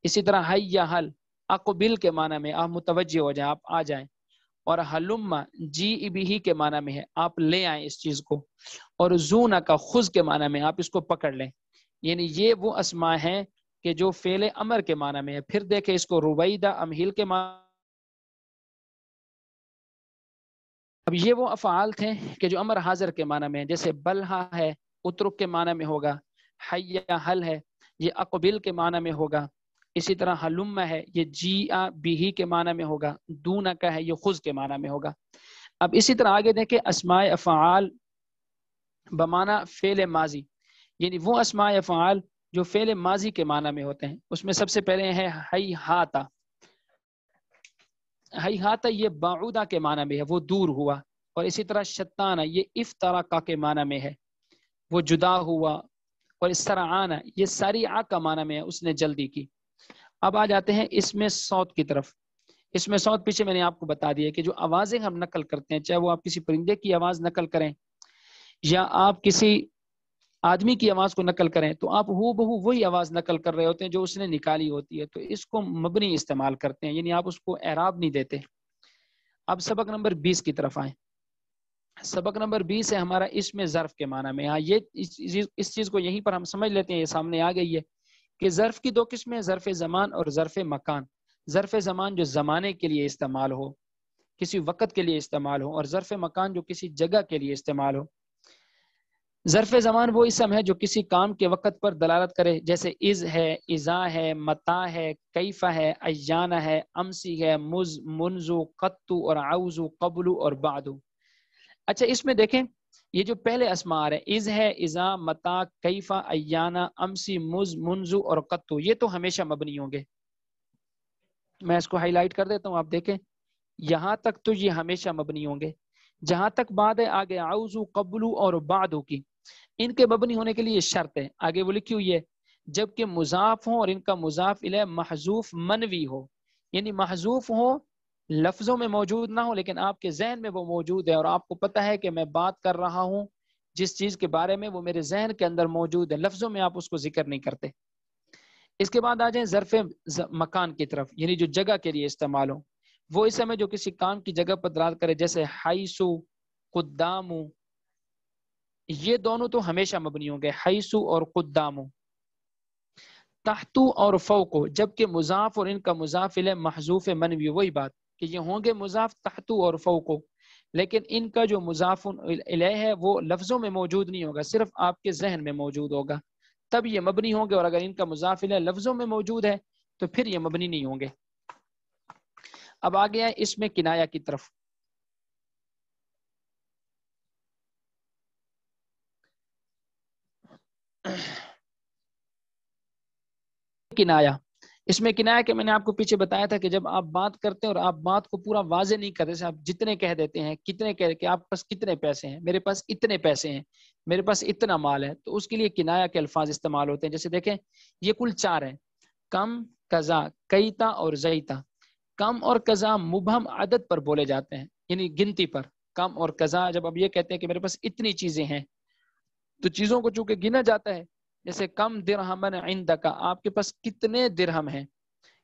اسی طرح حیا حل اقبل کے معنی میں آپ متوجہ ہو جائیں, آپ آ جائیں. اور حلم جی بھی کے معنی میں ہے آپ لے آئیں اس چیز کو. اور زونا کا خذ کے معنی میں آپ اس کو پکڑ لیں. یعنی یہ وہ اسماء ہیں کہ جو فعل امر کے معنی میں ہے. پھر دیکھیں اس کو رویدہ امہل کے معنی, اب یہ وہ افعال تھے کہ جو امر حاضر کے معنی میں ہیں, جیسے بلہا ہے اترک کے معنی میں ہوگا, حیا حل ہے یہ اقبل کے معنی میں ہوگا. اسی طرح حلم ہے یہ جی بھی کے معنی میں ہوگا, دون کا ہے یہ خذ کے معنی میں ہوگا. اب اسی طرح آگے دیکھیں اسماء افعال بمعنی فعل ماضی, یعنی وہ اسماء افعال جو فعل ماضی کے معنی میں ہوتے ہیں. اس میں سب سے پہلے ہے ہی ہاتا, ہی ہاتا یہ بعودہ کے معنی میں ہے وہ دور ہوا. اور اسی طرح شتانہ یہ افتراقہ کے معنی میں ہے وہ جدا ہوا. اور اس طرح آنا یہ سریعہ کا معنی میں ہے اس نے جلدی کی. اب آ جاتے ہیں اس میں صوت کی طرف. اس میں صوت پیچھے میں نے آپ کو بتا دیا کہ جو آوازیں ہم نقل کرتے ہیں, چاہے وہ آپ کسی پرندے کی آواز نقل کریں یا آپ کسی آدمی کی آواز کو نقل کریں, تو آپ ہو بہو وہی آواز نقل کر رہے ہوتے ہیں جو اس نے نکالی ہوتی ہے, تو اس کو مبنی استعمال کرتے ہیں, یعنی آپ اس کو اعراب نہیں دیتے. اب سبق نمبر 20 کی طرف آئیں. سبق نمبر 20 ہے ہمارا اس میں ظرف کے معنی میں. ہاں یہ اس چیز کو یہیں پر ہم سمجھ لیتے ہیں, یہ سامنے آ گئی ہے کہ ظرف کی دو قسمیں, ظرف زمان اور ظرف مکان. ظرف زمان جو زمانے کے لیے استعمال ہو, کسی وقت کے لیے استعمال ہو, اور ظرف مکان جو کسی جگہ کے لیے استعمال ہو. ظرف زمان وہ اسم ہے جو کسی کام کے وقت پر دلالت کرے, جیسے از ہے, اذا ہے, متا ہے, کیفہ ہے, ایانا ہے, امسی ہے, مز, منزو, قطو اور عوزو, قبلو اور بعدو. اچھا اس میں دیکھیں یہ جو پہلے اسماء آ رہے ہیں از ہے, اذا, متا, کیفہ, ایانا, امسی, مز, منزو اور قطو, یہ تو ہمیشہ مبنی ہوں گے. میں اس کو ہائی لائٹ کر دیتا ہوں, آپ دیکھیں یہاں تک تو یہ ہمیشہ مبنی ہوں گے. جہاں تک بعد ہے آگے عوزو, قبلو اور بعدو کی, ان کے مبنی ہونے کے لیے شرط ہے. آگے وہ لکھی ہوئی ہے جبکہ مضاف ہو اور ان کا مضاف الیہ محذوف منوی ہو، یعنی محذوف ہو، لفظوں میں موجود نہ ہو لیکن آپ کے ذہن میں وہ موجود ہے اور آپ کو پتہ ہے کہ میں بات کر رہا ہوں جس چیز کے بارے میں وہ میرے ذہن کے اندر موجود ہے، لفظوں میں آپ اس کو ذکر نہیں کرتے۔ اس کے بعد آ جائیں ظرف مکان کی طرف، یعنی جو جگہ کے لیے استعمال ہو، وہ اس میں جو کسی کام کی جگہ پر دلالت کرے، جیسے حیثو، قدامو، یہ دونوں تو ہمیشہ مبنی ہوں گے، حیثو اور قدامو۔ تحتو اور فوقو، جبکہ مضاف اور ان کا مضاف الیہ محذوف منوی، وہی بات کہ یہ ہوں گے مضاف تحتو اور فوقو، لیکن ان کا جو مضاف الیہ ہے وہ لفظوں میں موجود نہیں ہوگا، صرف آپ کے ذہن میں موجود ہوگا، تب یہ مبنی ہوں گے، اور اگر ان کا مضاف الیہ لفظوں میں موجود ہے تو پھر یہ مبنی نہیں ہوں گے۔ اب آ گیا اس میں کنایا کی طرف۔ کنایا، اس میں کنایا کہ میں نے آپ کو پیچھے بتایا تھا کہ جب آپ بات کرتے ہیں اور آپ بات کو پورا واضح نہیں کرتے، آپ جتنے کہہ دیتے ہیں، کتنے کہہ کہ آپ پاس کتنے پیسے ہیں، میرے پاس اتنے پیسے ہیں، میرے پاس اتنا مال ہے، تو اس کے لیے کنایا کے الفاظ استعمال ہوتے ہیں۔ جیسے دیکھیں یہ کل 4 ہیں، کم، کذا، کیتا اور زیتا۔ کم اور کذا مبہم عدد پر بولے جاتے ہیں، یعنی گنتی پر۔ کم اور کذا جب اب یہ کہتے ہیں کہ میرے پاس اتنی چیزیں ہیں، تو چیزوں کو چونکہ گنا جاتا ہے، جیسے کم درہمن عندک، آپ کے پاس کتنے درہم ہیں،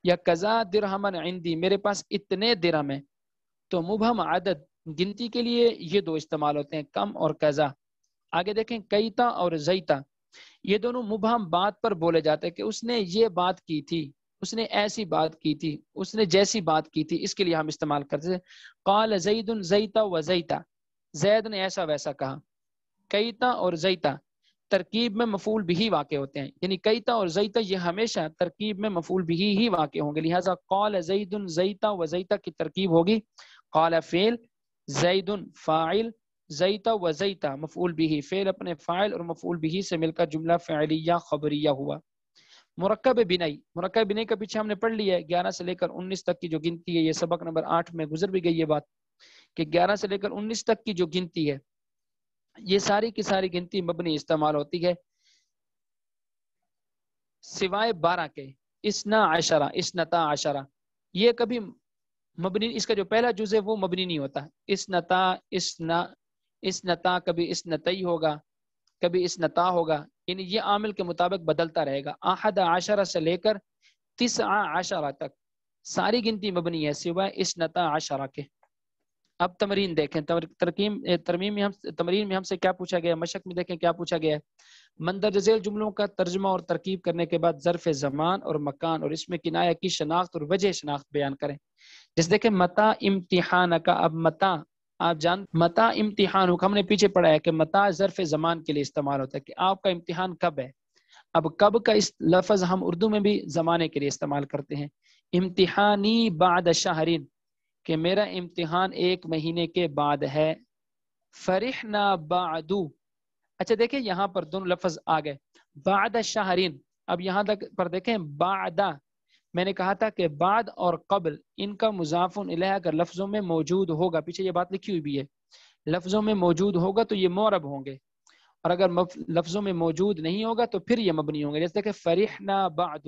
یا کذا درہمن عندی، میرے پاس اتنے درہم ہیں۔ تو مبہم عدد گنتی کے لیے یہ 2 استعمال ہوتے ہیں، کم اور کذا۔ آگے دیکھیں کیتا اور زیتا، یہ دونوں مبہم بات پر بولے جاتے ہیں کہ اس نے یہ بات کی تھی، اس نے ایسی بات کی تھی، اس نے جیسی بات کی تھی، اس کے لیے ہم استعمال کرتے ہیں۔ قال زید زیتا و زیتا، زید نے ایسا ویسا کہا۔ کیتا اور زیتا ترکیب میں مفعول بھی واقع ہوتے ہیں، یعنی کیتا اور زیتا یہ ہمیشہ ترکیب میں مفعول بھی ہی واقع ہوں گے، لہٰذا قال زید زیتا و زیتا کی ترکیب ہوگی قال فعل، زید فاعل، زیتا و زیتا مفعول بھی، فعل اپنے فاعل اور مفعول بھی سے مل کر جملہ فعلیہ خبریہ ہوا۔ مرکب بنائی، مرکب بنائی کا پیچھے ہم نے پڑھ لیا ہے، 11 سے لے کر 19 تک کی جو گنتی ہے، یہ سبق نمبر 8 میں گزر بھی گئی یہ بات کہ 11 سے لے کر 19 تک کی جو گنتی ہے، یہ ساری کی ساری گنتی مبنی استعمال ہوتی ہے سوائے 12 کے، اسنا عشرہ، اسنتا عشرہ، یہ کبھی مبنی، اس کا جو پہلا جز ہے وہ مبنی نہیں ہوتا۔ اسنتا، اسنتا، کبھی اسنتئی ہوگا، کبھی اسنتا ہوگا، یعنی یہ عامل کے مطابق بدلتا رہے گا۔ احد عشرہ سے لے کر 9 عشرہ تک ساری گنتی مبنی ہے سوائے اسنتا عشرہ کے۔ اب تمرین دیکھیں، تمرین میں ہم سے کیا پوچھا گیا، مشق میں دیکھیں کیا پوچھا گیا ہے۔ مندرجہ ذیل جملوں کا ترجمہ اور ترکیب کرنے کے بعد ظرف زمان اور مکان اور اس میں کنایہ کی شناخت اور وجہ شناخت بیان کریں۔ جیسے دیکھیں متا امتحان کا، اب متا آپ جان، متا امتحان ہم نے پیچھے پڑھا ہے کہ متا ظرف زمان کے لیے استعمال ہوتا ہے کہ آپ کا امتحان کب ہے۔ اب کب کا اس لفظ ہم اردو میں بھی زمانے کے لیے استعمال کرتے ہیں۔ امتحانی بعد شہرین، کہ میرا امتحان 1 مہینے کے بعد ہے۔ فرحنا بعدو، اچھا دیکھیں یہاں پر دونوں لفظ آ گئے، بعد شہرین۔ اب یہاں تک پر دیکھیں بعد، میں نے کہا تھا کہ بعد اور قبل ان کا مضاف الیہ اگر لفظوں میں موجود ہوگا، پیچھے یہ بات لکھی ہوئی بھی ہے، لفظوں میں موجود ہوگا تو یہ معرب ہوں گے، اور اگر لفظوں میں موجود نہیں ہوگا تو پھر یہ مبنی ہوں گے۔ جیسے کہ فرحنا بعد،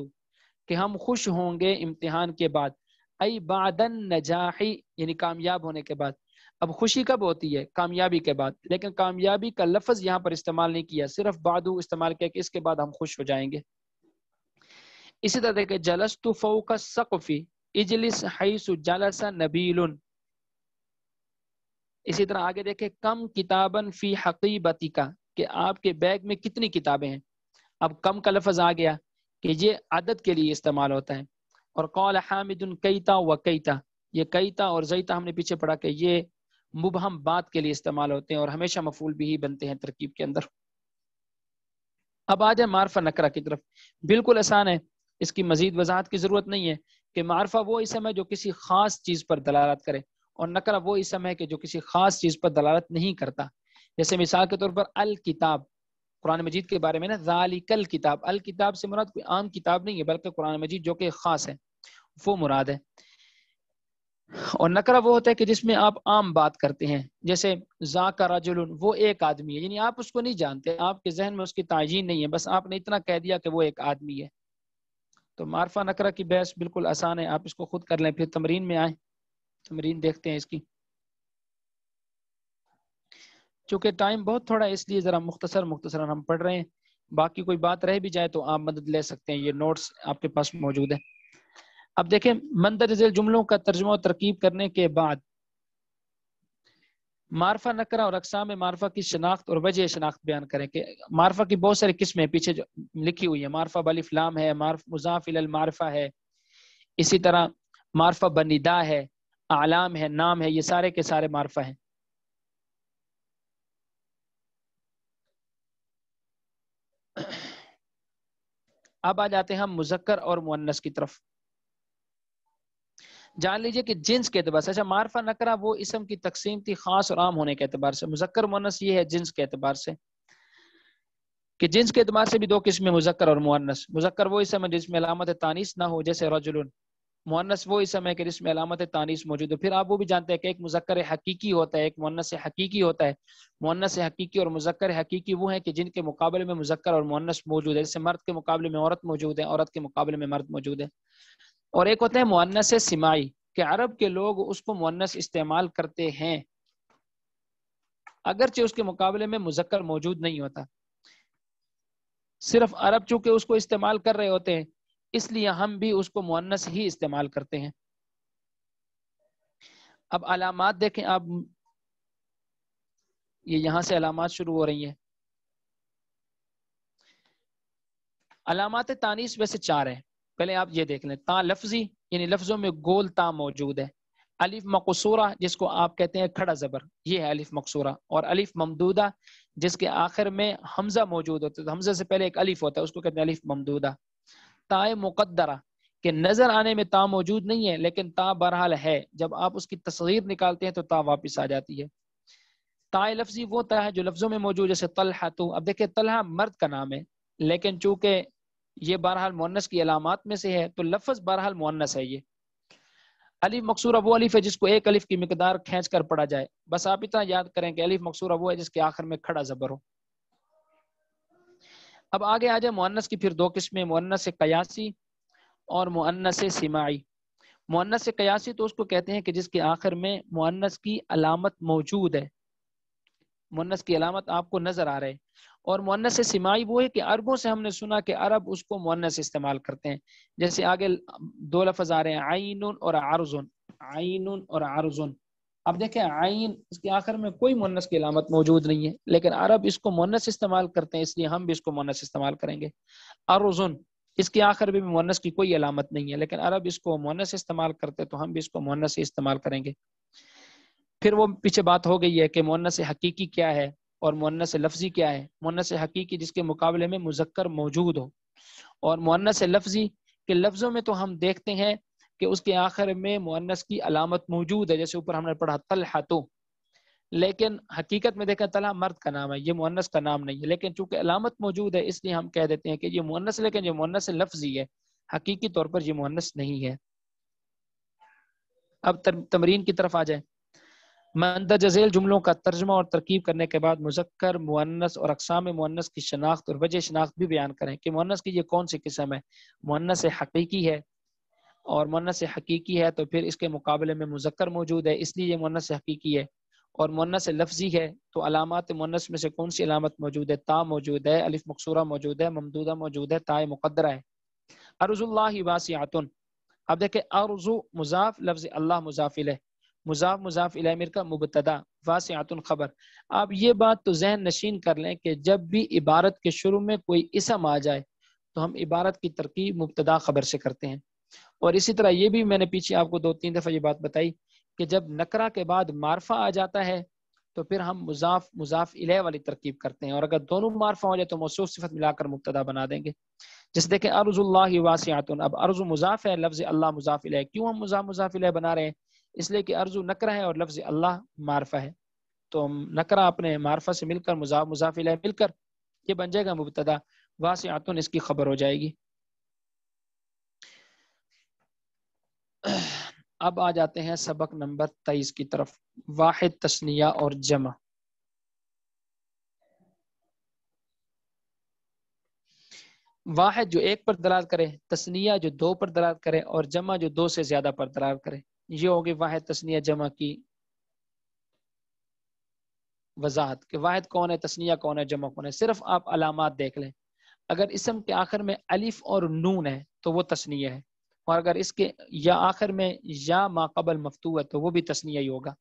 کہ ہم خوش ہوں گے امتحان کے بعد، ای بعد النجاح، یعنی کامیاب ہونے کے بعد۔ اب خوشی کب ہوتی ہے؟ کامیابی کے بعد، لیکن کامیابی کا لفظ یہاں پر استعمال نہیں کیا، صرف بعدو استعمال کیا کہ اس کے بعد ہم خوش ہو جائیں گے۔ اسی طرح دیکھیں جلست فوق السقف، اجلس حیث جلس نبیل۔ اسی طرح آگے دیکھیں کم کتاباً فی حقیبتک، کہ آپ کے بیگ میں کتنی کتابیں ہیں۔ اب کم کا لفظ آ گیا کہ یہ عدد کے لیے استعمال ہوتا ہے۔ اور قال حامد کیتا و کیتا، یہ کیتا اور زیتا ہم نے پیچھے پڑھا کہ یہ مبہم بات کے لیے استعمال ہوتے ہیں اور ہمیشہ مفعول بھی بنتے ہیں ترکیب کے اندر۔ اب آ جائے معرفہ نکرہ کی طرف، بالکل آسان ہے، اس کی مزید وضاحت کی ضرورت نہیں ہے کہ معرفہ وہ اسم ہے جو کسی خاص چیز پر دلالت کرے، اور نکرہ وہ اسم ہے کہ جو کسی خاص چیز پر دلالت نہیں کرتا۔ جیسے مثال کے طور پر الکتاب، قرآن مجید کے بارے میں نا ذالک الکتاب، الکتاب سے مراد کوئی عام کتاب نہیں ہے بلکہ قرآن مجید جو کہ خاص ہے وہ مراد ہے۔ اور نکرہ وہ ہوتا ہے کہ جس میں آپ عام بات کرتے ہیں، جیسے ذاک رجل، وہ ایک آدمی ہے، یعنی آپ اس کو نہیں جانتے، آپ کے ذہن میں اس کی تعین نہیں ہے، بس آپ نے اتنا کہہ دیا کہ وہ ایک آدمی ہے۔ تو معرفہ نکرہ کی بحث بالکل آسان ہے، آپ اس کو خود کر لیں، پھر تمرین میں آئیں، تمرین دیکھتے ہیں اس کی۔ چونکہ ٹائم بہت تھوڑا ہے اس لیے ذرا مختصر ہم پڑھ رہے ہیں، باقی کوئی بات رہ بھی جائے تو آپ مدد لے سکتے ہیں، یہ نوٹس آپ کے پاس موجود ہے۔ اب دیکھیں مندرجہ ذیل جملوں کا ترجمہ و ترکیب کرنے کے بعد معرفہ نکرہ اور اقسام معرفہ کی شناخت اور وجہ شناخت بیان کریں کہ معرفہ کی بہت ساری قسمیں پیچھے جو لکھی ہوئی ہیں، معرفہ بالف لام ہے، مضاف الی المعرفہ ہے، اسی طرح معرفہ بندا ہے، اعلام ہے، نام ہے، یہ سارے کے سارے معرفہ ہیں۔ اب آ جاتے ہیں ہم مذکر اور مؤنث کی طرف۔ جان لیجئے کہ جنس کے اعتبار سے، اچھا معرفہ نکرہ وہ اسم کی تقسیم تھی خاص اور عام ہونے کے اعتبار سے، مذکر مؤنث یہ ہے جنس کے اعتبار سے، کہ جنس کے اعتبار سے بھی دو قسمیں مذکر اور مؤنث۔ مذکر وہ اسم ہے جس میں علامت تانیث نہ ہو، جیسے رجل۔ مؤنث وہ اسم ہے کہ جس میں علامت تانیث موجود ہے۔ پھر آپ وہ بھی جانتے ہیں کہ ایک مذکر حقیقی ہوتا ہے، ایک مؤنث حقیقی ہوتا ہے۔ مؤنث حقیقی اور مذکر حقیقی وہ ہیں کہ جن کے مقابلے میں مذکر اور مؤنث موجود ہے، جیسے مرد کے مقابلے میں عورت موجود ہے، عورت کے مقابلے میں مرد موجود ہے۔ اور ایک ہوتا ہے مؤنث سماعی، کہ عرب کے لوگ اس کو مؤنث استعمال کرتے ہیں اگرچہ اس کے مقابلے میں مذکر موجود نہیں ہوتا، صرف عرب چونکہ اس کو استعمال کر رہے ہوتے ہیں اس لیے ہم بھی اس کو مؤنث ہی استعمال کرتے ہیں۔ اب علامات دیکھیں آپ، یہ یہاں سے علامات شروع ہو رہی ہیں۔ علامات تانیث ویسے چار ہیں، پہلے آپ یہ دیکھ لیں۔ تا لفظی یعنی لفظوں میں گول تا موجود ہے، الف مقصورہ جس کو آپ کہتے ہیں کھڑا زبر، یہ ہے الف مقصورہ، اور الف ممدودہ جس کے آخر میں حمزہ موجود ہوتا ہے، حمزہ سے پہلے ایک الف ہوتا ہے، اس کو کہتے ہیں الف ممدودہ۔ تا مقدرہ کہ نظر آنے میں تا موجود نہیں ہے لیکن تا بہرحال ہے، جب آپ اس کی تصغیر نکالتے ہیں تو تا واپس آ جاتی ہے۔ تا لفظی وہ تا ہے جو لفظوں میں موجود، جیسے طلحہ تو، اب دیکھیں طلحہ مرد کا نام ہے لیکن چونکہ یہ بہرحال مؤنث کی علامات میں سے ہے تو لفظ بہرحال مؤنث ہے۔ یہ الف مقصورہ وہ الف ہے جس کو ایک الف کی مقدار کھینچ کر پڑھا جائے، بس آپ اتنا یاد کریں کہ الف مقصورہ وہ ہے جس کے آخر میں کھڑا زبر ہو۔ اب آگے آ جائے مؤنث کی پھر دو قسمیں، مؤنث قیاسی اور مؤنث سماعی۔ مؤنث قیاسی تو اس کو کہتے ہیں کہ جس کے آخر میں مؤنث کی علامت موجود ہے، مؤنث کی علامت آپ کو نظر آ رہے ہے۔ اور مؤنث سماعی وہ ہے کہ عربوں سے ہم نے سنا کہ عرب اس کو مؤنث استعمال کرتے ہیں، جیسے آگے دو لفظ آ رہے ہیں عین اور عرض، عین اور عرض۔ اب دیکھیں عین اس کے آخر میں کوئی مؤنث کی علامت موجود نہیں ہے لیکن عرب اس کو مؤنث استعمال کرتے ہیں، اس لیے ہم بھی اس کو مؤنث استعمال کریں گے۔ عرض اس کے آخر میں بھی مؤنث کی کوئی علامت نہیں ہے لیکن عرب اس کو مؤنث استعمال کرتے تو ہم بھی اس کو مؤنث استعمال کریں گے۔ پھر وہ پیچھے بات ہو گئی ہے کہ مؤنث حقیقی کیا ہے اور مؤنث لفظی کیا ہے۔ مؤنث حقیقی جس کے مقابلے میں مذکر موجود ہو، اور مؤنث لفظی کے لفظوں میں تو ہم دیکھتے ہیں کہ اس کے آخر میں مؤنث کی علامت موجود ہے، جیسے اوپر ہم نے پڑھا طلحہ تو، لیکن حقیقت میں دیکھا طلحہ مرد کا نام ہے، یہ مؤنث کا نام نہیں ہے، لیکن چونکہ علامت موجود ہے اس لیے ہم کہہ دیتے ہیں کہ یہ مؤنث، لیکن یہ مؤنث لفظی ہے، حقیقی طور پر یہ مؤنث نہیں ہے۔ اب تمرین کی طرف آ جائیں۔ مندرجہ ذیل جملوں کا ترجمہ اور ترکیب کرنے کے بعد مذکر، مؤنث اور اقسام مؤنث کی شناخت اور وجہ شناخت بھی بیان کریں کہ مؤنث کی یہ کون سی قسم ہے۔ مؤنث حقیقی ہے، اور مؤنث حقیقی ہے تو پھر اس کے مقابلے میں مذکر موجود ہے اس لیے یہ مؤنث حقیقی ہے، اور مؤنث لفظی ہے تو علامات مؤنث میں سے کون سی علامت موجود ہے؟ تا موجود ہے، الف مقصورہ موجود ہے، ممدودہ موجود ہے، تا مقدرہ ہے۔ ارض اللہ واسعۃ، اب دیکھیں ارض مضاف، لفظ اللہ مضاف الیہ، مضاف مضاف الیہ میر کا مبتدا، واسعۃ خبر۔ آپ یہ بات تو ذہن نشین کر لیں کہ جب بھی عبارت کے شروع میں کوئی اسم آ جائے تو ہم عبارت کی ترکیب مبتدا خبر سے کرتے ہیں، اور اسی طرح یہ بھی میں نے پیچھے آپ کو 2-3 دفعہ یہ بات بتائی کہ جب نکرہ کے بعد معرفہ آ جاتا ہے تو پھر ہم مضاف مضاف الیہ والی ترکیب کرتے ہیں، اور اگر دونوں معرفہ ہو جائے تو موصوف صفت ملا کر مبتدا بنا دیں گے۔ جیسے دیکھیں ارض اللہ واسعۃ، اب ارض مضاف ہے، لفظ اللہ مضاف الیہ، کیوں ہم مضاف مضاف الیہ بنا رہے ہیں؟ اس لیے کہ ارض نکرہ ہے اور لفظ اللہ معرفہ ہے، تو نکرہ اپنے معرفہ سے مل کر مضاف مضاف الیہ مل کر یہ بن جائے گا مبتدا، واسعۃ اس کی خبر ہو جائے گی۔ اب آ جاتے ہیں سبق نمبر 23 کی طرف، واحد، تثنیہ اور جمع۔ واحد جو ایک پر دلالت کرے، تثنیہ جو دو پر دلالت کرے، اور جمع جو دو سے زیادہ پر دلالت کرے۔ یہ ہوگی واحد، تثنیہ، جمع کی وضاحت کہ واحد کون ہے، تثنیہ کون ہے، جمع کون ہے۔ صرف آپ علامات دیکھ لیں، اگر اسم کے آخر میں الف اور نون ہے تو وہ تثنیہ ہے، اور اگر اس کے یا آخر میں یا ما قبل مفتوح ہے تو وہ بھی تثنیہ ہی ہوگا۔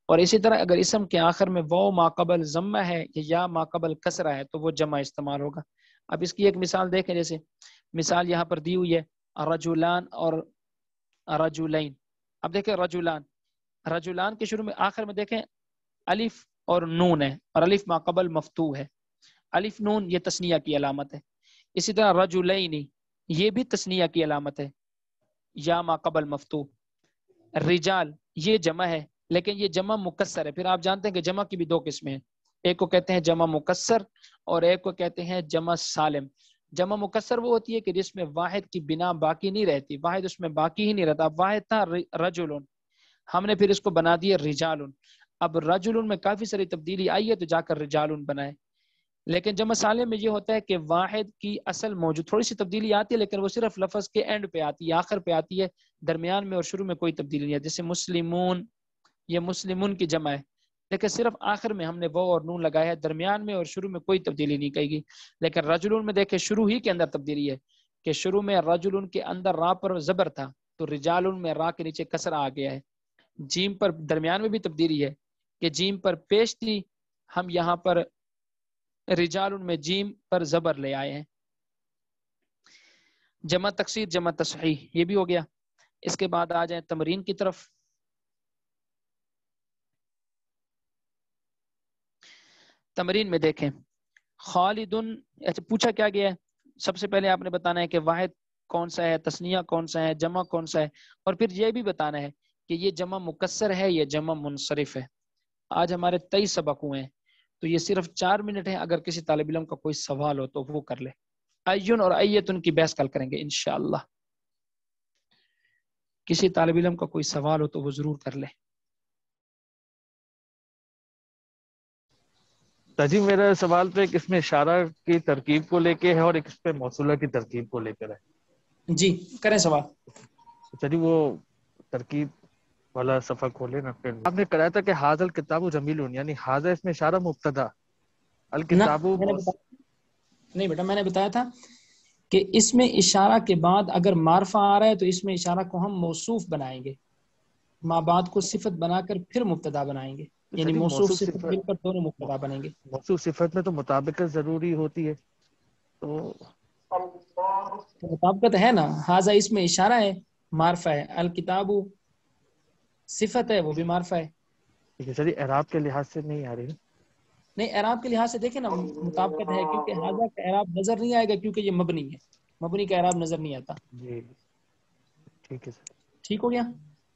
اور اسی طرح اگر اسم کے آخر میں واو ما قبل ضمہ ہے یا ما قبل کسرہ ہے تو وہ جمع استعمال ہوگا۔ اب اس کی ایک مثال دیکھیں، جیسے مثال یہاں پر دی ہوئی ہے رجلان اور رجلین۔ اب دیکھیں رجلان، رجلان کے شروع میں آخر میں دیکھیں الف اور نون ہے، اور الف ما قبل مفتوح ہے، الف نون یہ تثنیہ کی علامت ہے۔ اسی طرح رجلین یہ بھی تثنیہ کی علامت ہے، یا ما قبل مفتوح۔ رجال یہ جمع ہے لیکن یہ جمع مکسر ہے، پھر آپ جانتے ہیں کہ جمع کی بھی دو قسمیں ہیں، ایک کو کہتے ہیں جمع مکسر اور ایک کو کہتے ہیں جمع سالم۔ جمع مکسر وہ ہوتی ہے کہ جس میں واحد کی بنا باقی نہیں رہتی، واحد اس میں باقی ہی نہیں رہتا۔ اب واحد تھا رجل، ہم نے پھر اس کو بنا دیا رجال، اب رجل میں کافی ساری تبدیلی آئی ہے تو جا کر رجال بنائے۔ لیکن جمع سالم میں یہ ہوتا ہے کہ واحد کی اصل موجود، تھوڑی سی تبدیلی آتی ہے لیکن وہ صرف لفظ کے اینڈ پہ آتی ہے، آخر پہ آتی ہے، درمیان میں اور شروع میں کوئی تبدیلی نہیں ہے۔ جیسے مسلمون، یہ مسلمون کی جمع ہے لیکن صرف آخر میں ہم نے وہ اور نون لگایا ہے، درمیان میں اور شروع میں کوئی تبدیلی نہیں کہی گی۔ لیکن رجلون میں دیکھیں شروع ہی کے اندر تبدیلی ہے کہ شروع میں رجلون کے اندر را پر زبر تھا تو رجالون میں را کے نیچے کسر آ گیا ہے۔ جیم پر درمیان میں بھی تبدیلی ہے کہ جیم پر پیش تھی، ہم یہاں پر رجالون میں جیم پر زبر لے آئے ہیں۔ جمع تکسیر، جمع تصحیح، یہ بھی ہو گیا۔ اس کے بعد آ جائیں تمرین کی طرف۔ تمرین میں دیکھیں خالدن، اچھا پوچھا کیا گیا ہے، سب سے پہلے آپ نے بتانا ہے کہ واحد کون سا ہے، تثنیہ کون سا ہے، جمع کون سا ہے، اور پھر یہ بھی بتانا ہے کہ یہ جمع مکسر ہے یا جمع منصرف ہے۔ آج ہمارے 23 سبق ہوئے ہیں تو یہ صرف 4 منٹ ہیں، اگر کسی طالب علم کا کوئی سوال ہو تو وہ کر لے۔ ایون اور ایتن کی بحث کل کریں گے انشاءاللہ، کسی طالب علم کا کوئی سوال ہو تو وہ ضرور کر لے۔ جی میرا سوال تو ایک اس میں اشارہ کی ترکیب کو لے کے ہے اور ایک اس پہ موصولہ کی ترکیب کو لے کر ہے۔ جی کریں سوال۔ اچھا جی، وہ ترکیب والا صفحہ کھولے نا، پھر آپ نے کرایا تھا کہ حاضر الکتاب جمیل، یعنی حاضر اس میں اشارہ مبتدا، الکتاب نہیں بیٹا، میں نے بتایا تھا کہ اس میں اشارہ کے بعد اگر معرفہ آ رہا ہے تو اس میں اشارہ کو ہم موصوف بنائیں گے، ما بعد کو صفت بنا کر پھر مبتدا بنائیں گے، یعنی موصوف صفت مل کر دونوں مبتدا بنیں گے۔ موصوف صفت میں تو مطابقت ضروری ہوتی ہے، تو مطابقت ہے نا، حاضہ اس میں اشارہ ہے، معرفہ ہے، الکتاب صفت ہے وہ بھی معرفہ ہے۔ ٹھیک ہے سر، اعراب کے لحاظ سے نہیں آ رہی؟ نہیں، اعراب کے لحاظ سے دیکھیں نا مطابقت ہے، کیونکہ حاضہ کا اعراب نظر نہیں آئے گا کیونکہ یہ مبنی ہے، مبنی کا اعراب نظر نہیں آتا۔ جی ٹھیک ہے سر، ٹھیک ہو گیا۔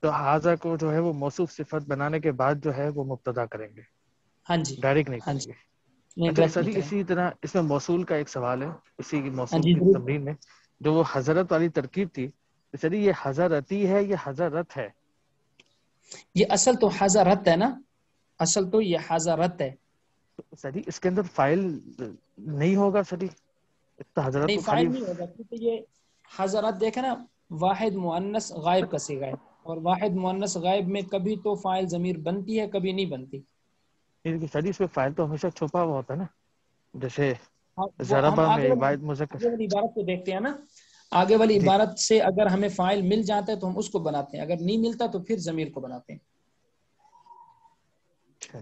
تو حاضہ کو جو ہے وہ موصوف صفت بنانے کے بعد جو ہے وہ مبتدا کریں گے، ہاں جی، ڈائریکٹ نہیں ہاں کریں جی، گے۔ نہیں اچھا ڈائریکٹ سر نہیں جی، کریں۔ اسی طرح اس میں موصول کا ایک سوال ہے، اسی کی ہاں موصول جی کی ضرور۔ تمرین میں جو وہ حضرت والی ترکیب تھی، سر یہ حضرتی ہے یا حضرت ہے؟ یہ اصل تو حضرت ہے نا، اصل تو یہ حضرت ہے۔ سر جی اس کے اندر فاعل نہیں ہوگا سر جی؟ تو حضرت نہیں تو خالی فاعل نہیں ہوگا کیونکہ یہ حضرت دیکھیں نا، واحد مؤنث غائب کا صیغہ ہے، اور واحد مؤنث غائب میں کبھی تو فاعل ضمیر بنتی ہے کبھی نہیں بنتی۔ سر جی اس میں فاعل تو ہمیشہ چھپا ہوا ہوتا ہے نا، جیسے وہ ہم ضربہ آگے میں واحد مذکر۔ والی عبارت کو دیکھتے ہیں نا، آگے والی جی عبارت سے اگر ہمیں فاعل مل جاتا ہے تو ہم اس کو بناتے ہیں، اگر نہیں ملتا تو پھر ضمیر کو بناتے ہیں۔ ٹھیک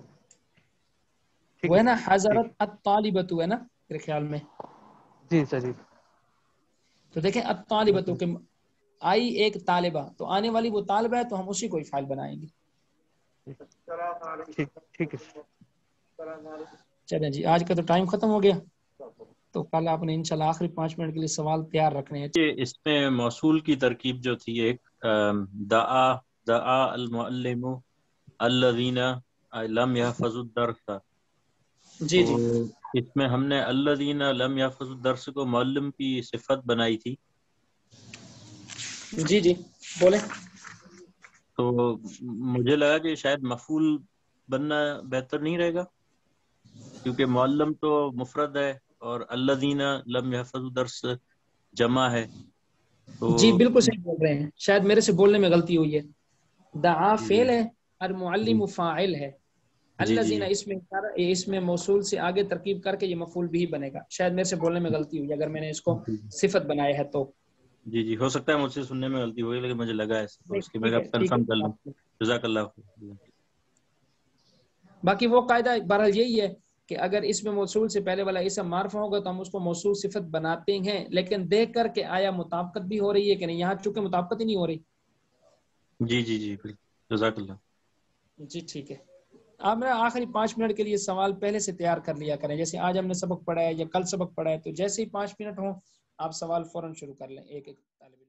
وہ ہے ہے نا سر، ٹھیک حضرت الطالبۃ ہے نا میرے خیال میں۔ جی سر جی، تو دیکھیں الطالبۃ کہ آئی ایک طالبہ، تو آنے والی وہ طالبہ ہے تو ہم اسی کو ہی فاعل بنائیں گے۔ ٹھیک ہے سر۔ چلیں جی، آج کا تو ٹائم ختم ہو گیا، تو کل آپ نے انشاءاللہ آخری 5 منٹ کے لیے سوال تیار رکھنے ہیں۔ اس میں موصول کی ترکیب جو تھی ایک دعا المعلم الذین لم يحفظوا الدرس، جی جی تو اس میں ہم نے الذین لم يحفظوا الدرس کو معلم کی صفت بنائی تھی۔ جی جی بولیں۔ تو مجھے لگا کہ شاید مفعول بننا بہتر نہیں رہے گا، کیونکہ معلم تو مفرد ہے اور الذین لم یحفظوا درس جمع ہے. تو جی بالکل صحیح بول رہے ہیں، شاید میرے سے بولنے میں غلطی ہوئی ہے. دعا جی فعل ہے اور معلم فاعل ہے. جی الذین اس میں موصول سے آگے ترکیب کر کے یہ مفعول بھی بنے گا. شاید میرے سے بولنے میں غلطی ہوئی اگر میں نے اس کو صفت بنایا ہے تو. جی ہو سکتا ہے مجھ سے سننے میں غلطی ہوئی، لیکن مجھے لگا ایسا، تو اس کی میں ٹھیک ہے اب ٹھیک کنفرم کر لوں. ہے. جزاک اللہ خیر. باقی وہ قاعدہ بہرحال یہی ہے کہ اگر اس میں موصول سے پہلے والا اسم معرفہ ہوگا تو ہم اس کو موصول صفت بناتے ہیں، لیکن دیکھ کر کہ آیا مطابقت بھی ہو رہی ہے کہ نہیں. یہاں چونکہ مطابقت ہی نہیں ہو رہی. جی بالکل. جزاک اللہ. جی ٹھیک ہے. آپ میرا آخری 5 منٹ کے لیے سوال پہلے سے تیار کر لیا کریں. جیسے آج ہم نے سبق پڑھا ہے یا کل سبق پڑھا ہے، تو جیسے ہی 5 منٹ ہوں آپ سوال فوراً شروع کر لیں. ایک طالب علم